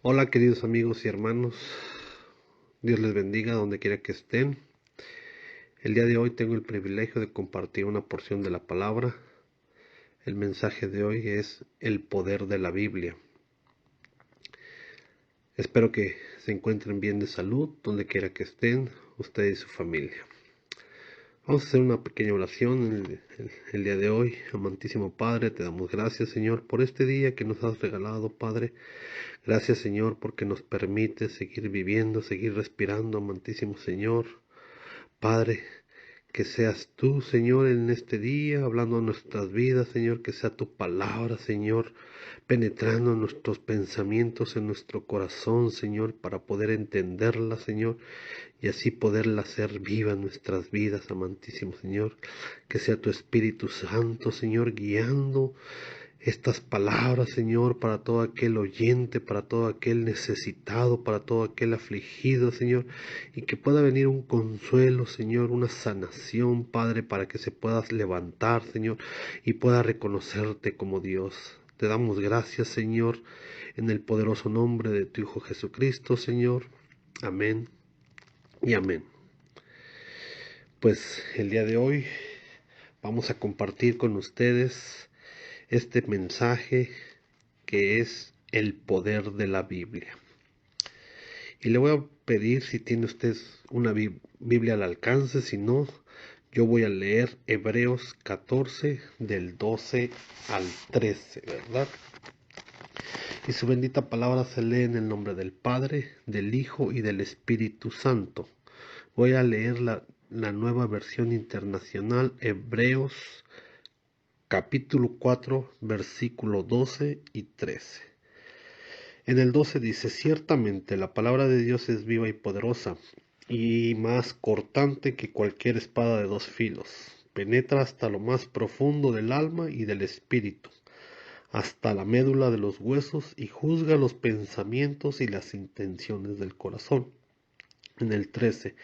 Hola queridos amigos y hermanos, Dios les bendiga donde quiera que estén. El día de hoy tengo el privilegio de compartir una porción de la palabra. El mensaje de hoy es el poder de la Biblia. Espero que se encuentren bien de salud donde quiera que estén, ustedes y su familia. Vamos a hacer una pequeña oración el día de hoy. Amantísimo Padre, te damos gracias, Señor, por este día que nos has regalado, Padre. Gracias, Señor, porque nos permite seguir viviendo, seguir respirando, amantísimo Señor. Padre, que seas tú, Señor, en este día, hablando en nuestras vidas, Señor, que sea tu palabra, Señor, penetrando en nuestros pensamientos, en nuestro corazón, Señor, para poder entenderla, Señor, y así poderla hacer viva en nuestras vidas, amantísimo Señor. Que sea tu Espíritu Santo, Señor, guiando estas palabras, Señor, para todo aquel oyente, para todo aquel necesitado, para todo aquel afligido, Señor, y que pueda venir un consuelo, Señor, una sanación, Padre, para que se pueda levantar, Señor, y pueda reconocerte como Dios. Te damos gracias, Señor, en el poderoso nombre de tu Hijo Jesucristo, Señor. Amén y amén. Pues el día de hoy vamos a compartir con ustedes este mensaje que es el poder de la Biblia. Y le voy a pedir si tiene usted una Biblia al alcance, si no, yo voy a leer Hebreos 14 del 12 al 13, ¿verdad? Y su bendita palabra se lee en el nombre del Padre, del Hijo y del Espíritu Santo. Voy a leer la nueva versión internacional, Hebreos capítulo 4, versículo 12 y 13. En el 12 dice: ciertamente la palabra de Dios es viva y poderosa, y más cortante que cualquier espada de dos filos. Penetra hasta lo más profundo del alma y del espíritu, hasta la médula de los huesos, y juzga los pensamientos y las intenciones del corazón. En el 13,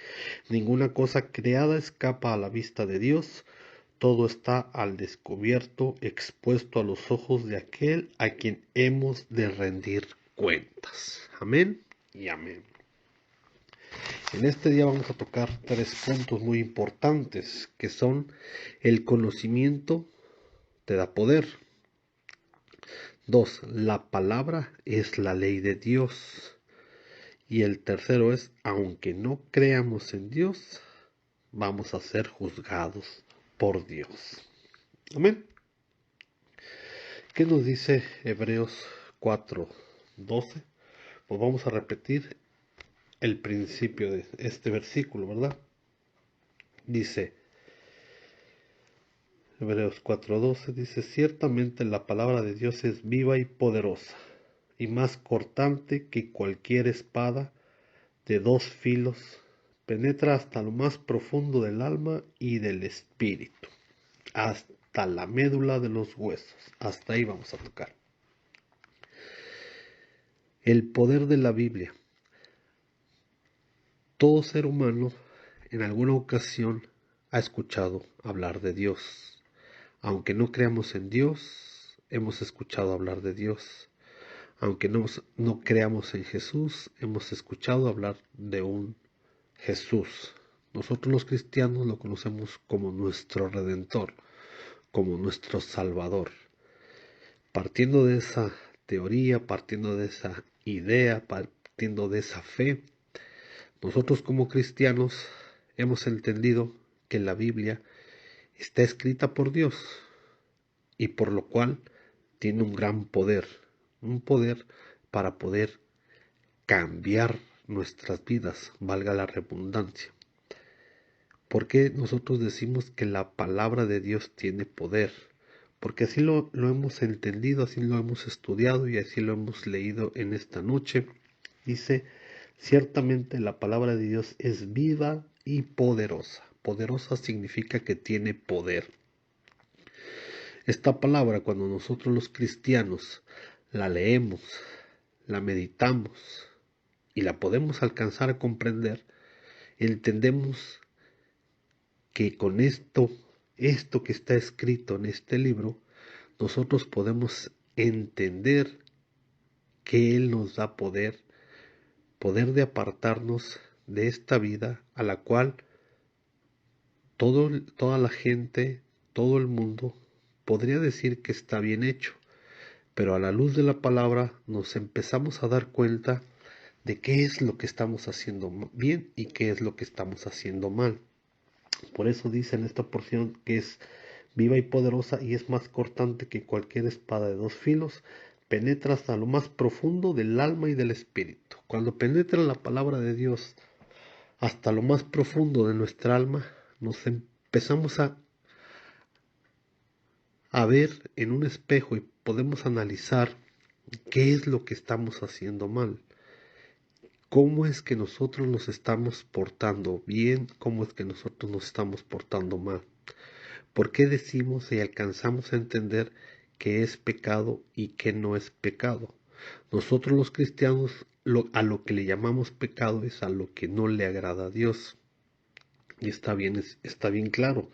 ninguna cosa creada escapa a la vista de Dios. Todo está al descubierto, expuesto a los ojos de aquel a quien hemos de rendir cuentas. Amén y amén. En este día vamos a tocar tres puntos muy importantes, que son: el conocimiento te da poder. 2, la palabra es la ley de Dios. Y el tercero es: aunque no creamos en Dios, vamos a ser juzgados por Dios. Amén. ¿Qué nos dice Hebreos 4:12? Pues vamos a repetir el principio de este versículo, ¿verdad? Dice, Hebreos 4:12 dice: ciertamente la palabra de Dios es viva y poderosa, y más cortante que cualquier espada de dos filos, penetra hasta lo más profundo del alma y del espíritu, hasta la médula de los huesos. Hasta ahí vamos a tocar. El poder de la Biblia. Todo ser humano en alguna ocasión ha escuchado hablar de Dios. Aunque no creamos en Dios, hemos escuchado hablar de Dios. Aunque no creamos en Jesús, hemos escuchado hablar de un Jesús. Nosotros los cristianos lo conocemos como nuestro Redentor, como nuestro Salvador. Partiendo de esa teoría, partiendo de esa idea, partiendo de esa fe, nosotros como cristianos hemos entendido que la Biblia está escrita por Dios, y por lo cual tiene un poder para poder cambiar nuestras vidas, valga la redundancia. ¿Por qué nosotros decimos que la palabra de Dios tiene poder? Porque así lo hemos entendido, así lo hemos estudiado y así lo hemos leído en esta noche. Dice: ciertamente la palabra de Dios es viva y poderosa. Poderosa significa que tiene poder. Esta palabra, cuando nosotros los cristianos la leemos, la meditamos y la podemos alcanzar a comprender, entendemos que con esto que está escrito en este libro, nosotros podemos entender que Él nos da poder de apartarnos de esta vida a la cual toda la gente, todo el mundo podría decir que está bien hecho, pero a la luz de la palabra nos empezamos a dar cuenta de qué es lo que estamos haciendo bien y qué es lo que estamos haciendo mal. Por eso dice en esta porción que es viva y poderosa y es más cortante que cualquier espada de dos filos, penetra hasta lo más profundo del alma y del espíritu. Cuando penetra la palabra de Dios hasta lo más profundo de nuestra alma, nos empezamos a ver en un espejo y podemos analizar qué es lo que estamos haciendo mal. ¿Cómo es que nosotros nos estamos portando bien? ¿Cómo es que nosotros nos estamos portando mal? ¿Por qué decimos y alcanzamos a entender que es pecado y que no es pecado? Nosotros los cristianos a lo que le llamamos pecado es a lo que no le agrada a Dios. Y está bien claro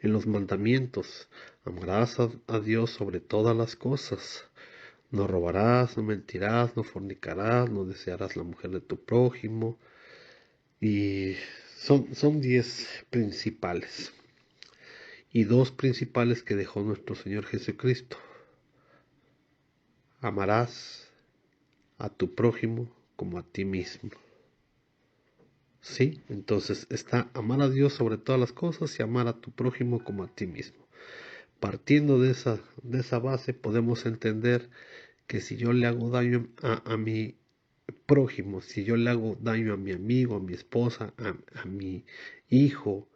en los mandamientos. Amarás a Dios sobre todas las cosas. No robarás, no mentirás, no fornicarás, no desearás la mujer de tu prójimo. Y son 10 principales. Y 2 principales que dejó nuestro Señor Jesucristo. Amarás a tu prójimo como a ti mismo. ¿Sí? Entonces está amar a Dios sobre todas las cosas y amar a tu prójimo como a ti mismo. Partiendo de esa base podemos entender que si yo le hago daño a mi prójimo, si yo le hago daño a mi amigo, a mi esposa, a mi hijo,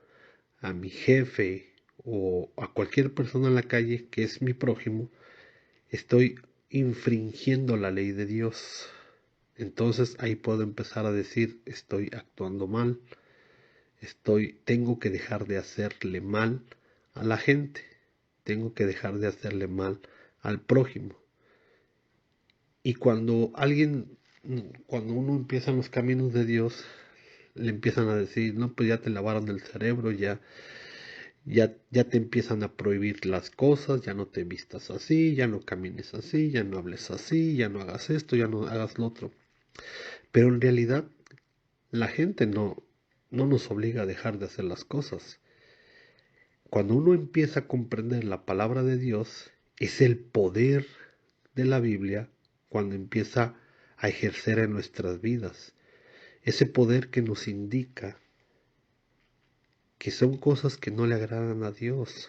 a mi jefe o a cualquier persona en la calle que es mi prójimo, estoy infringiendo la ley de Dios. Entonces ahí puedo empezar a decir, estoy actuando mal, tengo que dejar de hacerle mal a la gente, tengo que dejar de hacerle mal al prójimo. Y cuando uno empieza en los caminos de Dios, le empiezan a decir, no, pues ya te lavaron el cerebro, ya te empiezan a prohibir las cosas, ya no te vistas así, ya no camines así, ya no hables así, ya no hagas esto, ya no hagas lo otro. Pero en realidad la gente no nos obliga a dejar de hacer las cosas. Cuando uno empieza a comprender la palabra de Dios, es el poder de la Biblia cuando empieza a ejercer en nuestras vidas. Ese poder que nos indica que son cosas que no le agradan a Dios.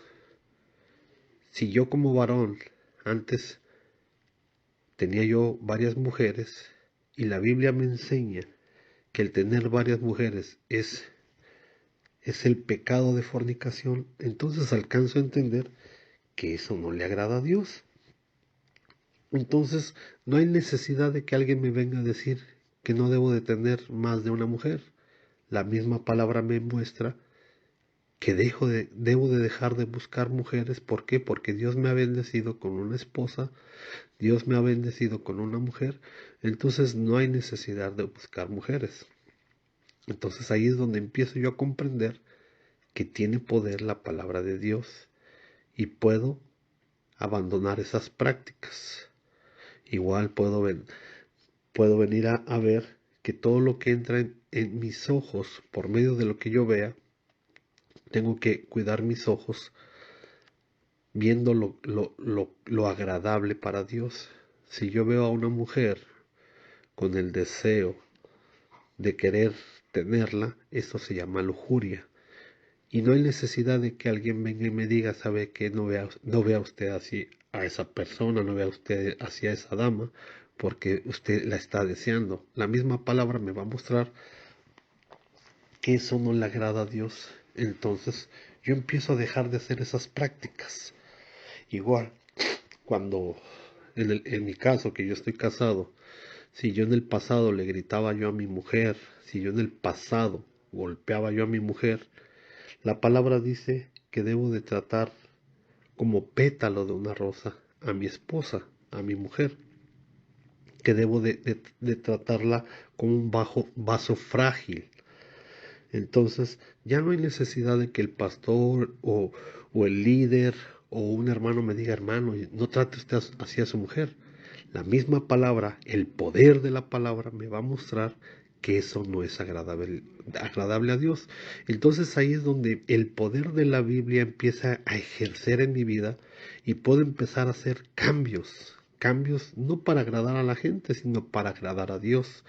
Si yo como varón antes tenía yo varias mujeres y la Biblia me enseña que el tener varias mujeres es el pecado de fornicación, entonces alcanzo a entender que eso no le agrada a Dios. Entonces no hay necesidad de que alguien me venga a decir que no debo de tener más de una mujer. La misma palabra me muestra que debo de dejar de buscar mujeres. ¿Por qué? Porque Dios me ha bendecido con una esposa, Dios me ha bendecido con una mujer, entonces no hay necesidad de buscar mujeres. Entonces ahí es donde empiezo yo a comprender que tiene poder la palabra de Dios y puedo abandonar esas prácticas. Igual puedo venir a ver que todo lo que entra en mis ojos por medio de lo que yo vea, tengo que cuidar mis ojos viendo lo agradable para Dios. Si yo veo a una mujer con el deseo de querer tenerla, eso se llama lujuria. Y no hay necesidad de que alguien venga y me diga, sabe que no vea usted así a esa persona, no vea usted así a esa dama, porque usted la está deseando. La misma palabra me va a mostrar que eso no le agrada a Dios. Entonces yo empiezo a dejar de hacer esas prácticas. Igual, cuando en mi caso, que yo estoy casado, si yo en el pasado le gritaba yo a mi mujer, si yo en el pasado golpeaba yo a mi mujer, la palabra dice que debo de tratar como pétalo de una rosa a mi esposa, a mi mujer, que debo de tratarla como un vaso frágil. Entonces ya no hay necesidad de que el pastor o el líder o un hermano me diga, hermano, no trate usted así a su mujer. la misma palabra, el poder de la palabra me va a mostrar que eso no es agradable a Dios. Entonces ahí es donde el poder de la Biblia empieza a ejercer en mi vida y puedo empezar a hacer cambios. Cambios no para agradar a la gente, sino para agradar a Dios.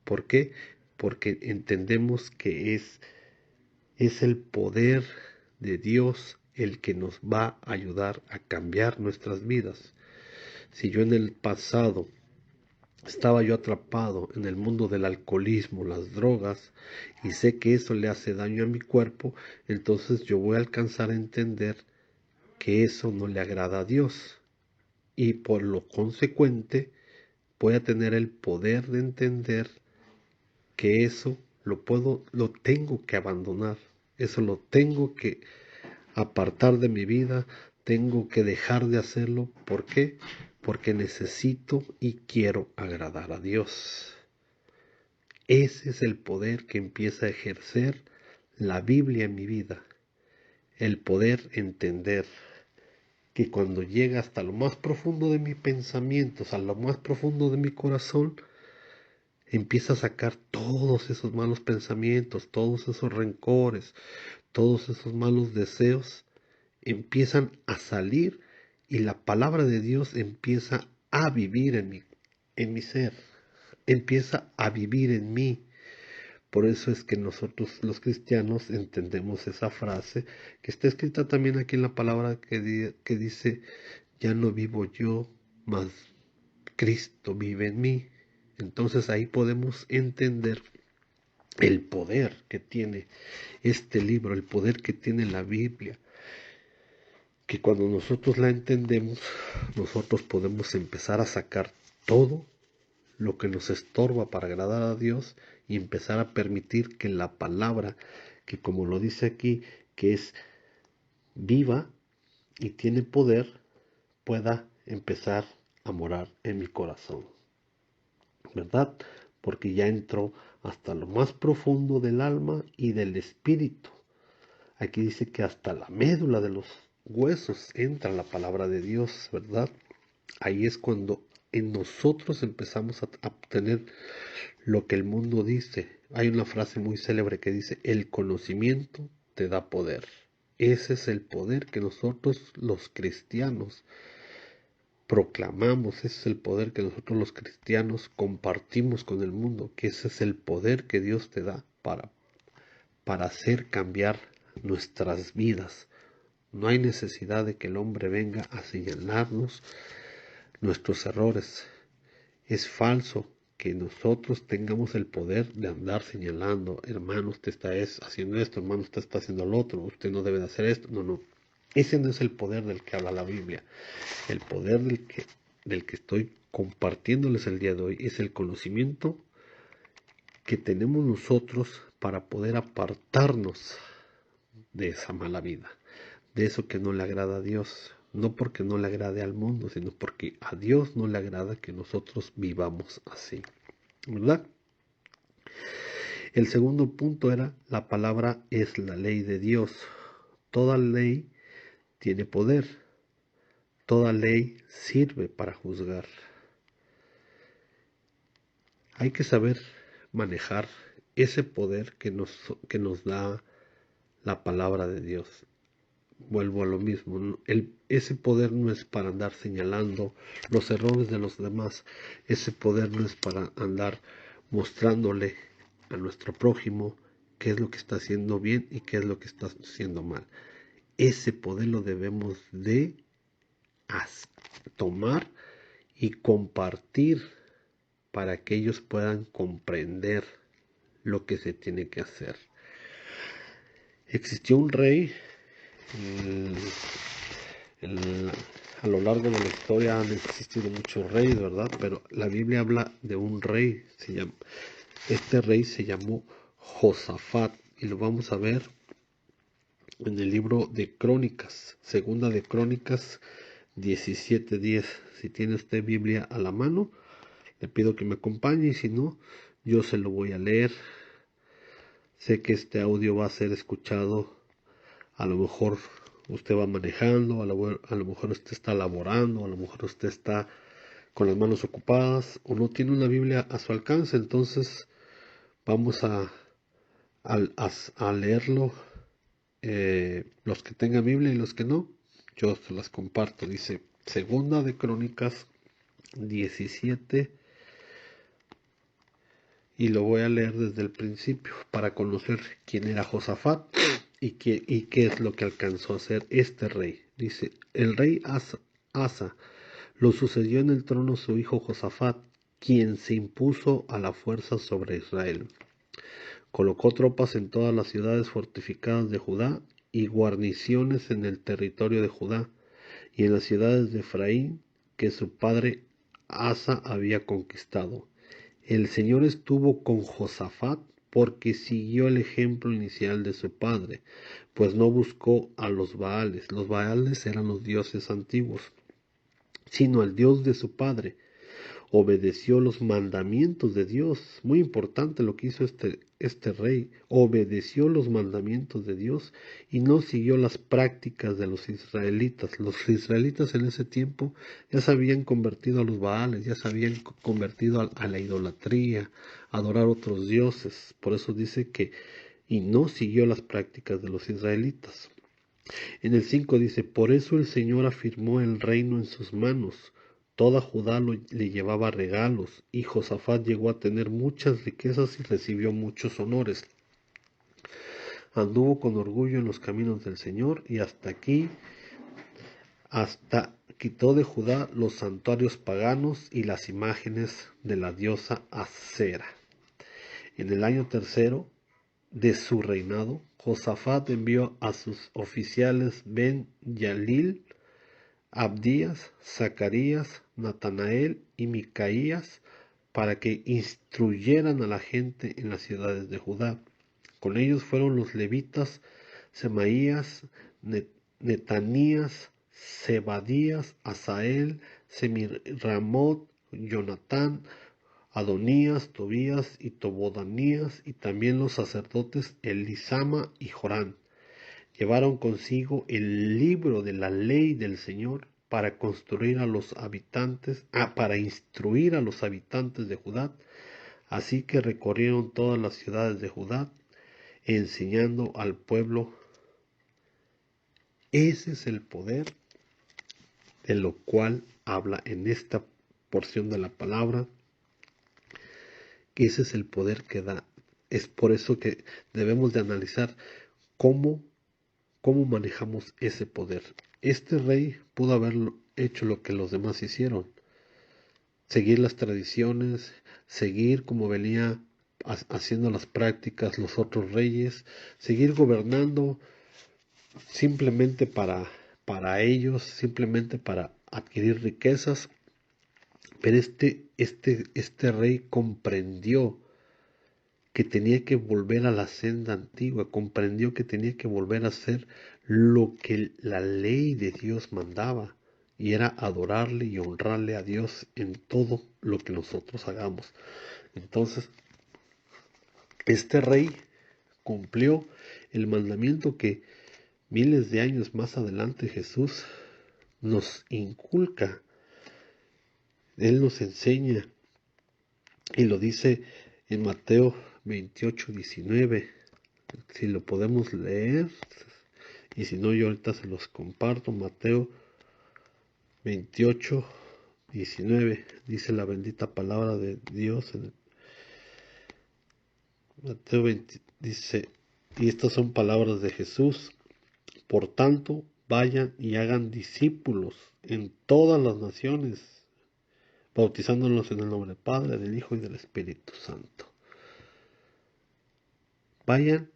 ¿Por qué? Porque entendemos que es el poder de Dios el que nos va a ayudar a cambiar nuestras vidas. Si yo en el pasado estaba yo atrapado en el mundo del alcoholismo, las drogas, y sé que eso le hace daño a mi cuerpo, entonces yo voy a alcanzar a entender que eso no le agrada a Dios. Y por lo consecuente, voy a tener el poder de entender que eso lo tengo que abandonar. Eso lo tengo que apartar de mi vida, tengo que dejar de hacerlo. ¿Por qué? Porque necesito y quiero agradar a Dios. Ese es el poder que empieza a ejercer la Biblia en mi vida. El poder entender que cuando llega hasta lo más profundo de mis pensamientos, a lo más profundo de mi corazón, empieza a sacar todos esos malos pensamientos, todos esos rencores, todos esos malos deseos, empiezan a salir y la palabra de Dios empieza a vivir en mi ser, empieza a vivir en mí. Por eso es que nosotros los cristianos entendemos esa frase que está escrita también aquí en la palabra que dice, ya no vivo yo, mas Cristo vive en mí. Entonces ahí podemos entender el poder que tiene este libro, el poder que tiene la Biblia, que cuando nosotros la entendemos, nosotros podemos empezar a sacar todo lo que nos estorba para agradar a Dios y empezar a permitir que la palabra, que como lo dice aquí, que es viva y tiene poder, pueda empezar a morar en mi corazón, ¿verdad? Porque ya entró hasta lo más profundo del alma y del espíritu. Aquí dice que hasta la médula de los huesos entra la palabra de Dios, ¿verdad? Ahí es cuando en nosotros empezamos a obtener lo que el mundo dice. Hay una frase muy célebre que dice, el conocimiento te da poder. Ese es el poder que nosotros los cristianos proclamamos, ese es el poder que nosotros los cristianos compartimos con el mundo, que ese es el poder que Dios te da para hacer cambiar nuestras vidas. No hay necesidad de que el hombre venga a señalarnos nuestros errores. Es falso que nosotros tengamos el poder de andar señalando, hermano, usted está haciendo esto, hermano, usted está haciendo lo otro, usted no debe de hacer esto. No, no. Ese no es el poder del que habla la Biblia. El poder del que estoy compartiéndoles el día de hoy es el conocimiento que tenemos nosotros para poder apartarnos de esa mala vida, de eso que no le agrada a Dios, no porque no le agrade al mundo, sino porque a Dios no le agrada que nosotros vivamos así, ¿verdad? El segundo punto era, la palabra es la ley de Dios. Toda ley tiene poder, toda ley sirve para juzgar. Hay que saber manejar ese poder que nos da la palabra de Dios. Vuelvo a lo mismo, ese poder no es para andar señalando los errores de los demás, ese poder no es para andar mostrándole a nuestro prójimo qué es lo que está haciendo bien y qué es lo que está haciendo mal. Ese poder lo debemos de tomar y compartir para que ellos puedan comprender lo que se tiene que hacer. Existió un rey, a lo largo de la historia han existido muchos reyes, ¿verdad? Pero la Biblia habla de un rey, este rey se llamó Josafat, y lo vamos a ver en el libro de Crónicas, segunda de Crónicas 17:10. Si tiene usted Biblia a la mano, le pido que me acompañe, y si no, yo se lo voy a leer. Sé que este audio va a ser escuchado, a lo mejor usted va manejando, a lo mejor usted está laborando, a lo mejor usted está con las manos ocupadas o no tiene una Biblia a su alcance, entonces vamos a leerlo, los que tengan Biblia y los que no, yo se las comparto. Dice Segunda de Crónicas 17 y lo voy a leer desde el principio para conocer quién era Josafat y qué es lo que alcanzó a hacer este rey. Dice, el rey Asa lo sucedió en el trono su hijo Josafat, quien se impuso a la fuerza sobre Israel. Colocó tropas en todas las ciudades fortificadas de Judá y guarniciones en el territorio de Judá y en las ciudades de Efraín que su padre Asa había conquistado. El Señor estuvo con Josafat porque siguió el ejemplo inicial de su padre, pues no buscó a los Baales. Los Baales eran los dioses antiguos, sino al Dios de su padre. Obedeció los mandamientos de Dios. Muy importante lo que hizo este rey. Obedeció los mandamientos de Dios y no siguió las prácticas de los israelitas. Los israelitas en ese tiempo ya se habían convertido a los Baales, ya se habían convertido a la idolatría, a adorar otros dioses. Por eso dice que y no siguió las prácticas de los israelitas. En el 5 dice, por eso el Señor afirmó el reino en sus manos. Toda Judá le llevaba regalos, y Josafat llegó a tener muchas riquezas y recibió muchos honores. Anduvo con orgullo en los caminos del Señor, y hasta quitó de Judá los santuarios paganos y las imágenes de la diosa Acera. En el año tercero de su reinado, Josafat envió a sus oficiales Ben-Yalil, Abdías, Zacarías, Natanael y Micaías para que instruyeran a la gente en las ciudades de Judá. Con ellos fueron los levitas Semaías, Netanías, Zebadías, Asael, Semiramot, Jonatán, Adonías, Tobías y Tobodanías, y también los sacerdotes Elisama y Jorán. Llevaron consigo el libro de la ley del Señor para instruir a los habitantes de Judá. Así que recorrieron todas las ciudades de Judá, enseñando al pueblo. Ese es el poder de lo cual habla en esta porción de la palabra. Ese es el poder que da. Es por eso que debemos de analizar cómo manejamos ese poder. Este rey pudo haber hecho lo que los demás hicieron, seguir las tradiciones, seguir como venía haciendo las prácticas los otros reyes, seguir gobernando simplemente para ellos, simplemente para adquirir riquezas. Pero este rey comprendió que tenía que volver a la senda antigua, comprendió que tenía que volver a hacer lo que la ley de Dios mandaba, y era adorarle y honrarle a Dios en todo lo que nosotros hagamos. Entonces, este rey cumplió el mandamiento que miles de años más adelante Jesús nos inculca. Él nos enseña y lo dice en Mateo 28:19. Si lo podemos leer, y si no, yo ahorita se los comparto. Mateo 28:19 dice la bendita palabra de Dios. Mateo 20 dice, y estas son palabras de Jesús: por tanto, vayan y hagan discípulos en todas las naciones, bautizándolos en el nombre del Padre, del Hijo y del Espíritu Santo. Vayan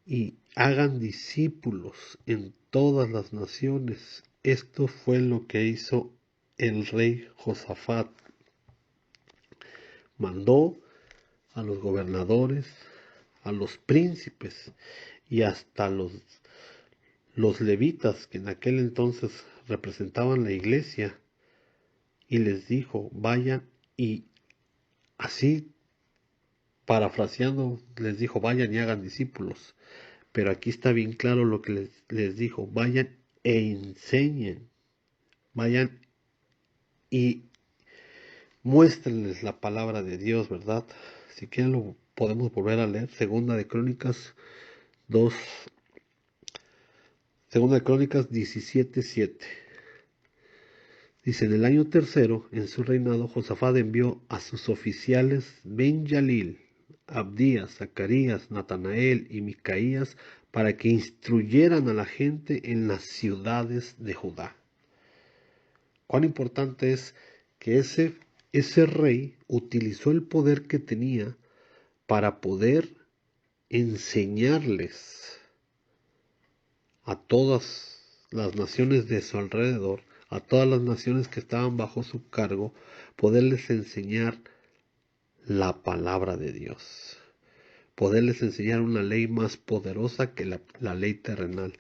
y hagan discípulos en todas las naciones. Esto fue lo que hizo el rey Josafat. Mandó a los gobernadores, a los príncipes y hasta los levitas, que en aquel entonces representaban la iglesia, y les dijo, vayan, y así parafraseando les dijo, vayan y hagan discípulos. Pero aquí está bien claro lo que les dijo, vayan e enseñen, vayan y muéstrenles la palabra de Dios, ¿verdad? Si quieren lo podemos volver a leer, dos, Segunda de Crónicas 17:7. Dice, en el año tercero, en su reinado, Josafat envió a sus oficiales Ben-Jalil, Abdías, Zacarías, Natanael y Micaías para que instruyeran a la gente en las ciudades de Judá. Cuán importante es que ese rey utilizó el poder que tenía para poder enseñarles a todas las naciones de su alrededor, a todas las naciones que estaban bajo su cargo, poderles enseñar la palabra de Dios, poderles enseñar una ley más poderosa que la ley terrenal.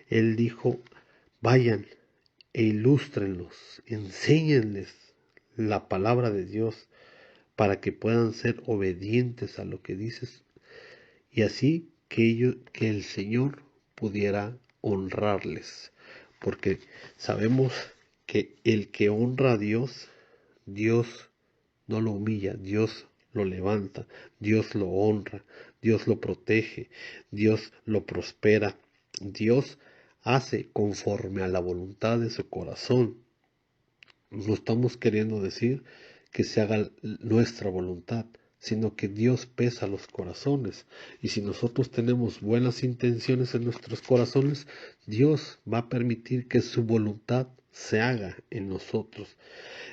Él dijo, vayan e ilústrenlos, enséñenles la palabra de Dios para que puedan ser obedientes a lo que dices y así que el Señor pudiera honrarles, porque sabemos que el que honra a Dios, Dios no lo humilla, Dios lo levanta, Dios lo honra, Dios lo protege, Dios lo prospera, Dios hace conforme a la voluntad de su corazón. No estamos queriendo decir que se haga nuestra voluntad, sino que Dios pesa los corazones. Y si nosotros tenemos buenas intenciones en nuestros corazones, Dios va a permitir que su voluntad se haga en nosotros.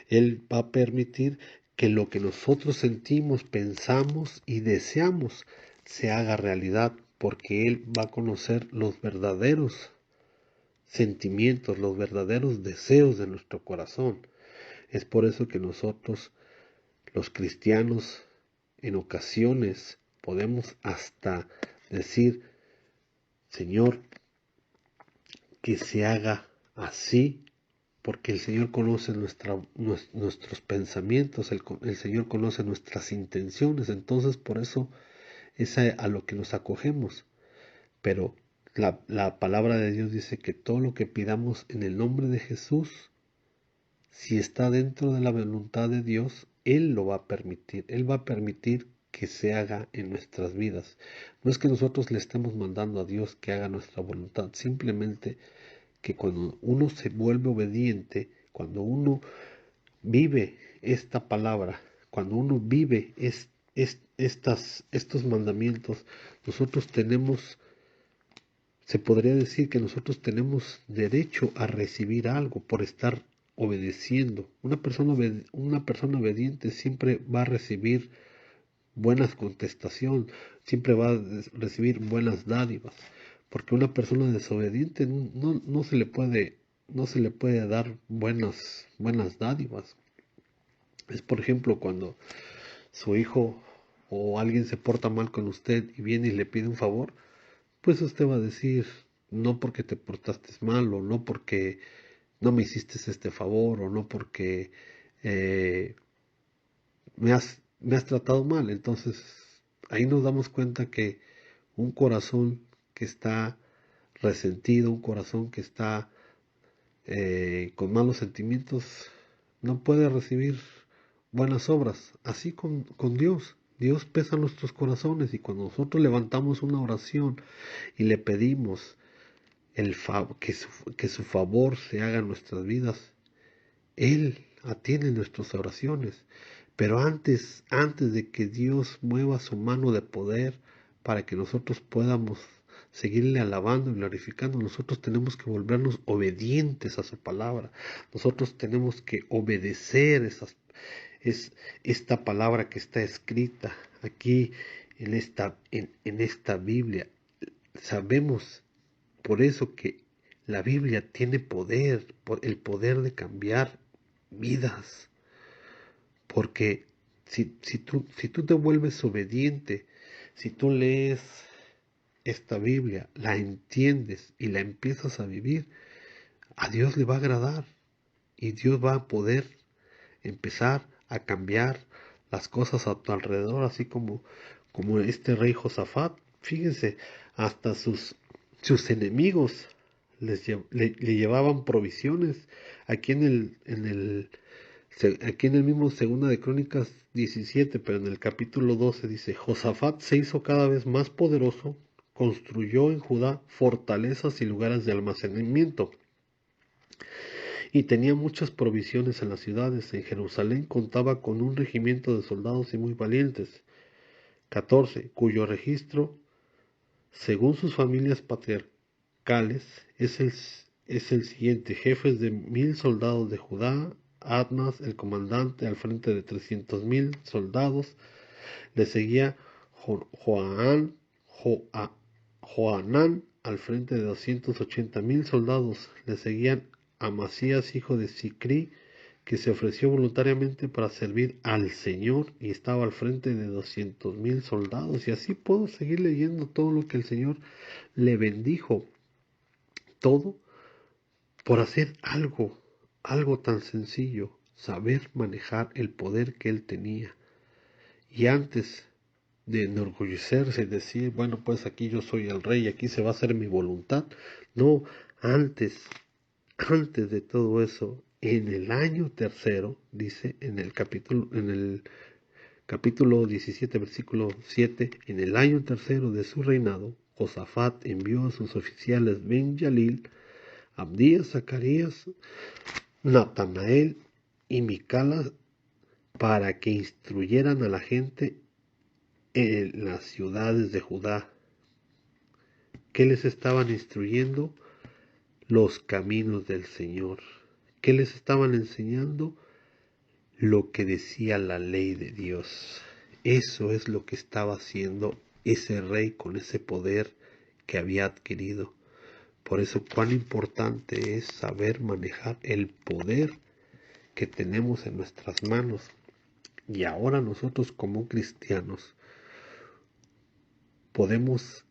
Él va a permitir que lo que nosotros sentimos, pensamos y deseamos se haga realidad, porque Él va a conocer los verdaderos sentimientos, los verdaderos deseos de nuestro corazón. Es por eso que nosotros, los cristianos, en ocasiones podemos hasta decir, Señor, que se haga así, porque el Señor conoce nuestros pensamientos, el Señor conoce nuestras intenciones, entonces por eso es a lo que nos acogemos. Pero la palabra de Dios dice que todo lo que pidamos en el nombre de Jesús, si está dentro de la voluntad de Dios, Él lo va a permitir. Él va a permitir que se haga en nuestras vidas. No es que nosotros le estemos mandando a Dios que haga nuestra voluntad, simplemente que cuando uno se vuelve obediente, cuando uno vive esta palabra, cuando uno vive estos mandamientos, nosotros tenemos, se podría decir que nosotros tenemos derecho a recibir algo por estar obedeciendo. Una persona obediente siempre va a recibir buenas contestación, siempre va a recibir buenas dádivas, porque una persona desobediente no se le puede dar buenas dádivas. Es por ejemplo cuando su hijo o alguien se porta mal con usted y viene y le pide un favor, pues usted va a decir, no porque te portaste mal, o no porque no me hiciste este favor, o no porque eh, me has tratado mal. Entonces, ahí nos damos cuenta que un corazón que está resentido, un corazón que está con malos sentimientos, no puede recibir buenas obras. Así con Dios. Dios pesa nuestros corazones y cuando nosotros levantamos una oración y le pedimos que su favor se haga en nuestras vidas, Él atiende nuestras oraciones. Pero antes de que Dios mueva su mano de poder para que nosotros podamos seguirle alabando y glorificando, nosotros tenemos que volvernos obedientes a su palabra. Nosotros tenemos que obedecer esta palabra que está escrita aquí en esta Biblia. Sabemos por eso que la Biblia tiene poder, el poder de cambiar vidas. Porque si tú te vuelves obediente, si tú lees esta Biblia, la entiendes y la empiezas a vivir, a Dios le va a agradar y Dios va a poder empezar a cambiar las cosas a tu alrededor, así como este rey Josafat. Fíjense, hasta sus enemigos le llevaban provisiones. Aquí en el Aquí en el mismo Segunda de Crónicas 17, pero en el capítulo 12 dice, Josafat se hizo cada vez más poderoso, construyó en Judá fortalezas y lugares de almacenamiento, y tenía muchas provisiones en las ciudades. En Jerusalén contaba con un regimiento de soldados y muy valientes. 14. Cuyo registro, según sus familias patriarcales, es el siguiente: jefes de 1000 soldados de Judá, Adnas, el comandante, al frente de 300.000 soldados. Le seguía Joanán, Joanán, al frente de 280.000 soldados. Le seguían Amasías, hijo de Sicri, que se ofreció voluntariamente para servir al Señor y estaba al frente de 200.000 soldados. Y así puedo seguir leyendo todo lo que el Señor le bendijo. Todo por hacer algo tan sencillo, saber manejar el poder que él tenía. Y antes de enorgullecerse y decir, bueno, pues aquí yo soy el rey, aquí se va a hacer mi voluntad. No, antes de todo eso, en el año tercero, dice en el capítulo 17, versículo 7, en el año tercero de su reinado, Josafat envió a sus oficiales Ben Yalil, Abdías, Zacarías, Natanael y Micalas para que instruyeran a la gente en las ciudades de Judá. ¿Qué les estaban instruyendo? Los caminos del Señor. ¿Qué les estaban enseñando? Lo que decía la ley de Dios. Eso es lo que estaba haciendo ese rey con ese poder que había adquirido. Por eso cuán importante es saber manejar el poder que tenemos en nuestras manos. Y ahora nosotros como cristianos podemos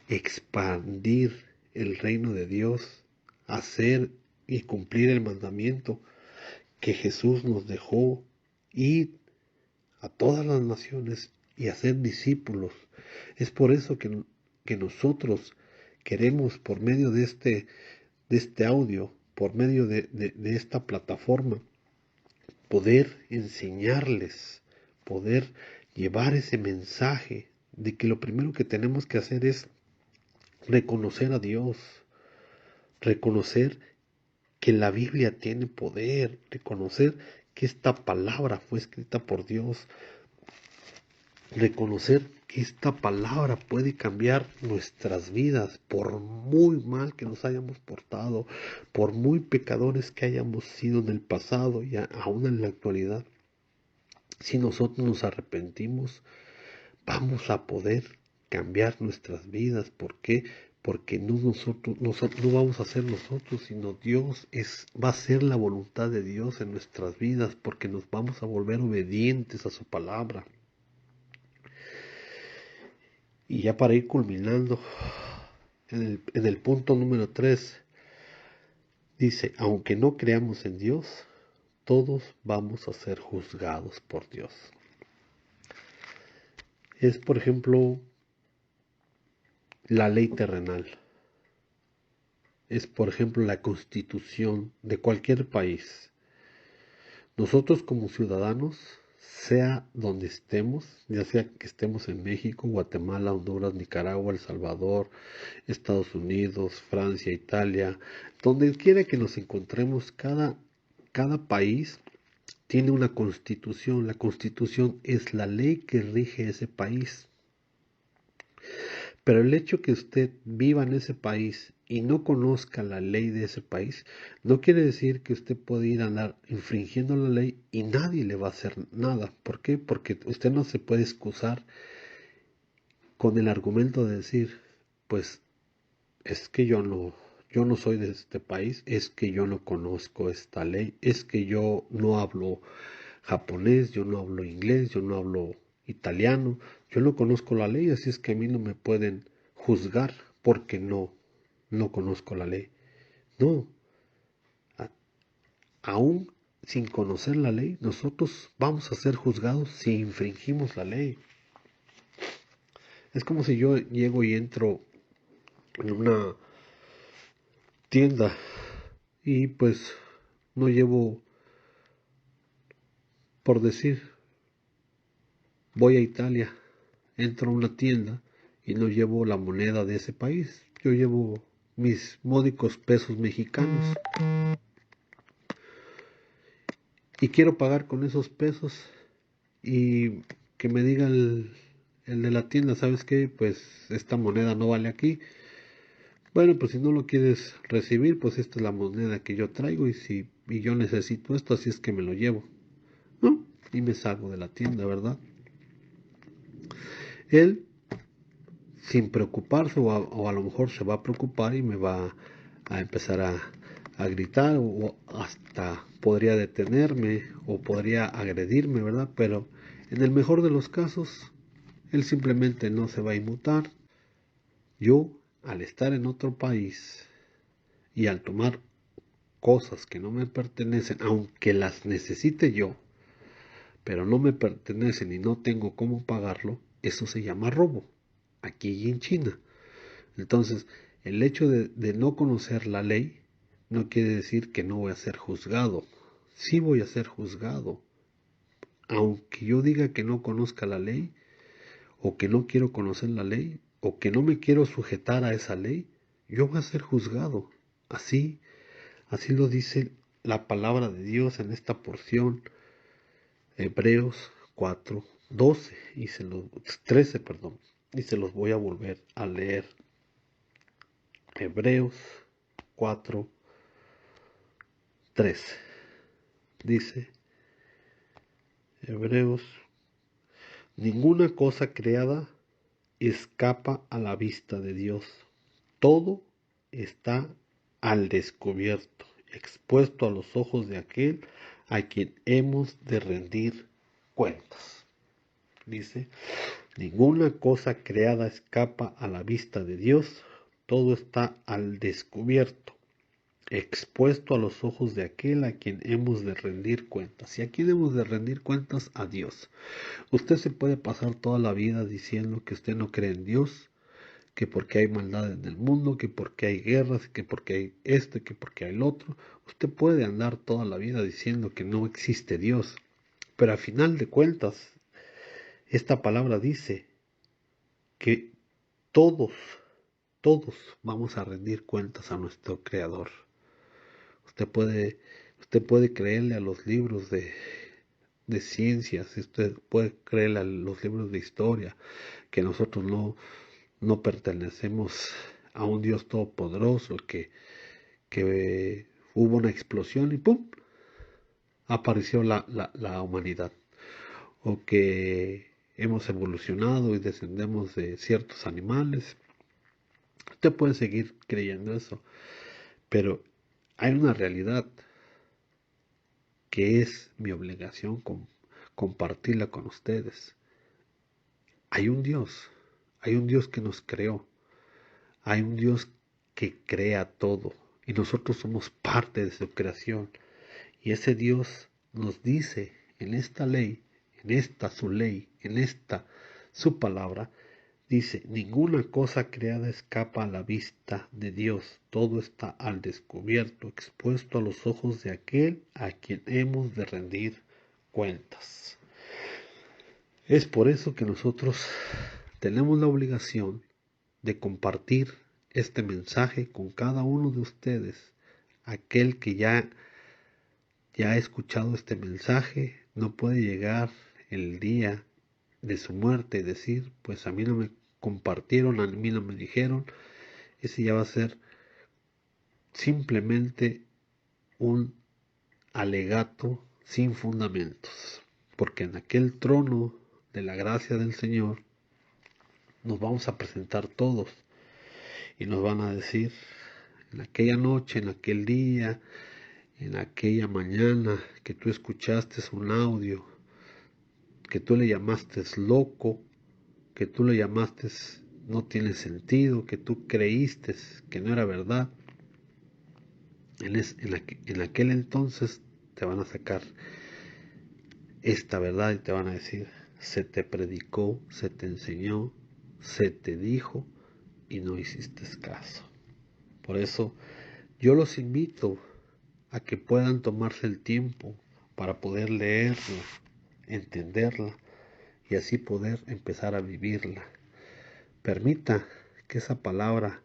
expandir el reino de Dios, hacer y cumplir el mandamiento que Jesús nos dejó, ir a todas las naciones y hacer discípulos. Es por eso que nosotros queremos, por medio de este audio, por medio de esta plataforma, poder enseñarles, poder llevar ese mensaje de que lo primero que tenemos que hacer es reconocer a Dios, reconocer que la Biblia tiene poder, reconocer que esta palabra fue escrita por Dios, reconocer que esta palabra puede cambiar nuestras vidas, por muy mal que nos hayamos portado, por muy pecadores que hayamos sido en el pasado y aún en la actualidad. Si nosotros nos arrepentimos, vamos a poder cambiar nuestras vidas. ¿Por qué? Porque no vamos a ser nosotros, sino va a ser la voluntad de Dios en nuestras vidas, porque nos vamos a volver obedientes a su palabra. Y ya para ir culminando, en el punto número 3, dice, aunque no creamos en Dios, todos vamos a ser juzgados por Dios. Es, por ejemplo, la ley terrenal. Es, por ejemplo, la constitución de cualquier país. Nosotros como ciudadanos, sea donde estemos, ya sea que estemos en México, Guatemala, Honduras, Nicaragua, El Salvador, Estados Unidos, Francia, Italia, donde quiera que nos encontremos, cada país tiene una constitución. La constitución es la ley que rige ese país. Pero el hecho que usted viva en ese país y no conozca la ley de ese país, no quiere decir que usted puede ir a andar infringiendo la ley y nadie le va a hacer nada. ¿Por qué? Porque usted no se puede excusar con el argumento de decir, pues es que yo no soy de este país, es que yo no conozco esta ley, es que yo no hablo japonés, yo no hablo inglés, yo no hablo italiano, yo no conozco la ley, así es que a mí no me pueden juzgar porque no conozco la ley. No, aún sin conocer la ley, nosotros vamos a ser juzgados si infringimos la ley. Es como si yo llego y entro en una tienda y pues no llevo Por decir, voy a Italia, entro a una tienda y no llevo la moneda de ese país. Yo llevo mis módicos pesos mexicanos y quiero pagar con esos pesos y que me diga el de la tienda, ¿sabes qué? Pues esta moneda no vale aquí. Bueno, pues si no lo quieres recibir, pues esta es la moneda que yo traigo y yo necesito esto, así es que me lo llevo, ¿no? Y me salgo de la tienda, ¿verdad? Él, sin preocuparse, o a lo mejor se va a preocupar y me va a empezar a gritar, o hasta podría detenerme, o podría agredirme, ¿verdad? Pero en el mejor de los casos, él simplemente no se va a inmutar. Yo, al estar en otro país y al tomar cosas que no me pertenecen, aunque las necesite yo, pero no me pertenecen y no tengo cómo pagarlo, eso se llama robo, aquí y en China. Entonces, el hecho de no conocer la ley no quiere decir que no voy a ser juzgado. Sí voy a ser juzgado. Aunque yo diga que no conozca la ley, o que no quiero conocer la ley, o que no me quiero sujetar a esa ley, yo voy a ser juzgado. Así lo dice la palabra de Dios en esta porción, Hebreos 4:12 y 13, perdón, y se los voy a volver a leer. Hebreos 4:13 dice, Hebreos, ninguna cosa creada escapa a la vista de Dios. Todo está al descubierto, expuesto a los ojos de aquel a quien hemos de rendir cuentas. Dice, ninguna cosa creada escapa a la vista de Dios, todo está al descubierto, expuesto a los ojos de aquel a quien hemos de rendir cuentas. ¿Y a quién hemos de rendir cuentas? A Dios. Usted se puede pasar toda la vida diciendo que usted no cree en Dios, que porque hay maldad en el mundo, que porque hay guerras, que porque hay esto, que porque hay el otro. Usted puede andar toda la vida diciendo que no existe Dios, pero a final de cuentas, esta palabra dice que todos, todos vamos a rendir cuentas a nuestro Creador. Usted puede, usted puede creerle a los libros de ciencias, usted puede creerle a los libros de historia, que nosotros no pertenecemos a un Dios todopoderoso, que hubo una explosión y ¡pum! Apareció la humanidad, o que hemos evolucionado y descendemos de ciertos animales. Usted puede seguir creyendo eso, pero hay una realidad que es mi obligación compartirla con ustedes. Hay un Dios que nos creó, hay un Dios que crea todo y nosotros somos parte de su creación. Y ese Dios nos dice en esta ley, en esta su ley, en esta su palabra, dice, ninguna cosa creada escapa a la vista de Dios, todo está al descubierto, expuesto a los ojos de aquel a quien hemos de rendir cuentas. Es por eso que nosotros tenemos la obligación de compartir este mensaje con cada uno de ustedes, aquel que ya ha escuchado este mensaje, no puede llegar el día de su muerte y decir, pues a mí no me compartieron, a mí no me dijeron. Ese ya va a ser simplemente un alegato sin fundamentos, porque en aquel trono de la gracia del Señor nos vamos a presentar todos y nos van a decir, en aquella noche, en aquel día, en aquella mañana que tú escuchaste un audio, que tú le llamaste loco, que tú le llamaste no tiene sentido, que tú creíste que no era verdad, en aquel entonces te van a sacar esta verdad y te van a decir, se te predicó, se te enseñó, se te dijo y no hiciste caso. Por eso yo los invito a que puedan tomarse el tiempo para poder leerlo, entenderla y así poder empezar a vivirla. Permita que esa palabra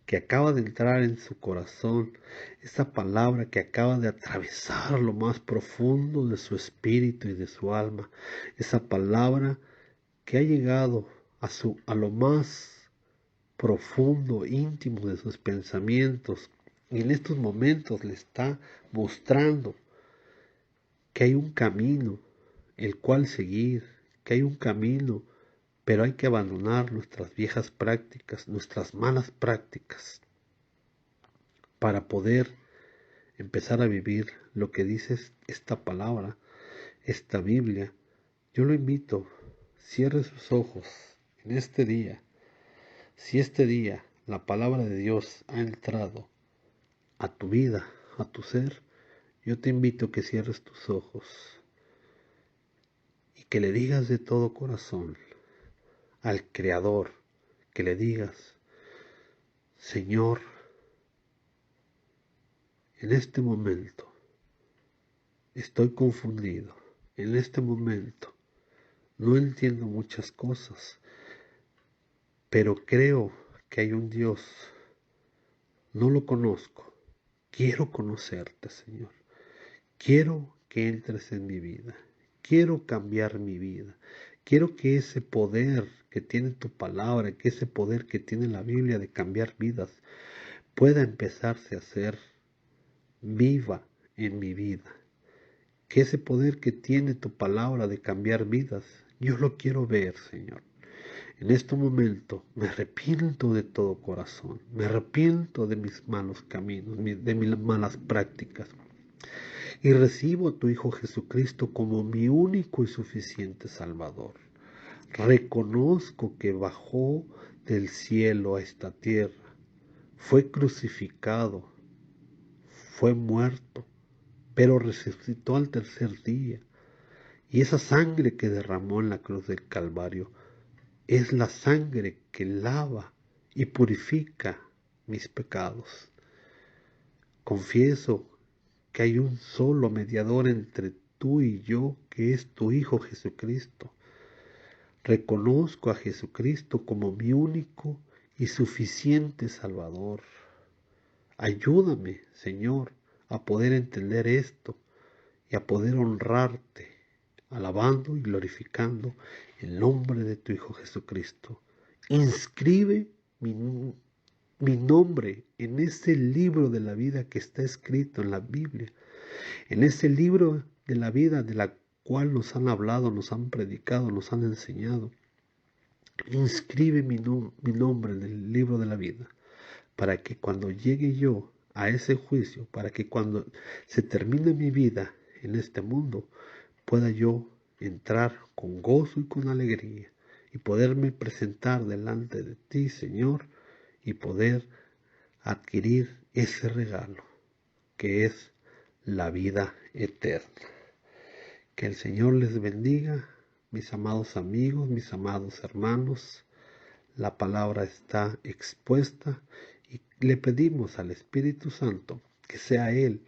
que acaba de entrar en su corazón, esa palabra que acaba de atravesar lo más profundo de su espíritu y de su alma, esa palabra que ha llegado a lo más profundo, íntimo de sus pensamientos, y en estos momentos le está mostrando que hay un camino el cual seguir, que hay un camino, pero hay que abandonar nuestras viejas prácticas, nuestras malas prácticas, para poder empezar a vivir lo que dice esta palabra, esta Biblia. Yo lo invito, cierre sus ojos en este día. Si este día la palabra de Dios ha entrado a tu vida, a tu ser, yo te invito a que cierres tus ojos y que le digas de todo corazón al Creador, que le digas: Señor, en este momento estoy confundido, en este momento no entiendo muchas cosas, pero creo que hay un Dios. No lo conozco, quiero conocerte, Señor. Quiero que entres en mi vida, quiero cambiar mi vida, quiero que ese poder que tiene tu palabra, que ese poder que tiene la Biblia de cambiar vidas, pueda empezarse a hacer viva en mi vida. Que ese poder que tiene tu palabra de cambiar vidas, yo lo quiero ver, Señor. En este momento me arrepiento de todo corazón, me arrepiento de mis malos caminos, de mis malas prácticas. Y recibo a tu Hijo Jesucristo como mi único y suficiente Salvador. Reconozco que bajó del cielo a esta tierra, fue crucificado, fue muerto, pero resucitó al tercer día. Y esa sangre que derramó en la cruz del Calvario es la sangre que lava y purifica mis pecados. Confieso que hay un solo mediador entre tú y yo, que es tu Hijo Jesucristo. Reconozco a Jesucristo como mi único y suficiente Salvador. Ayúdame, Señor, a poder entender esto y a poder honrarte, alabando y glorificando el nombre de tu Hijo Jesucristo. Inscribe mi nombre en ese libro de la vida que está escrito en la Biblia, en ese libro de la vida de la cual nos han hablado, nos han predicado, nos han enseñado. Inscribe mi nombre en el libro de la vida, para que cuando llegue yo a ese juicio, para que cuando se termine mi vida en este mundo, pueda yo entrar con gozo y con alegría y poderme presentar delante de ti, Señor, y poder adquirir ese regalo que es la vida eterna. Que el Señor les bendiga, mis amados amigos, mis amados hermanos. La palabra está expuesta y le pedimos al Espíritu Santo que sea Él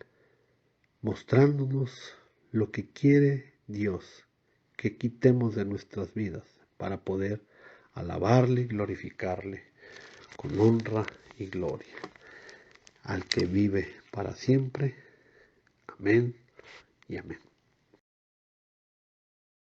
mostrándonos lo que quiere Dios que quitemos de nuestras vidas para poder alabarle y glorificarle con honra y gloria al que vive para siempre. Amén y amén.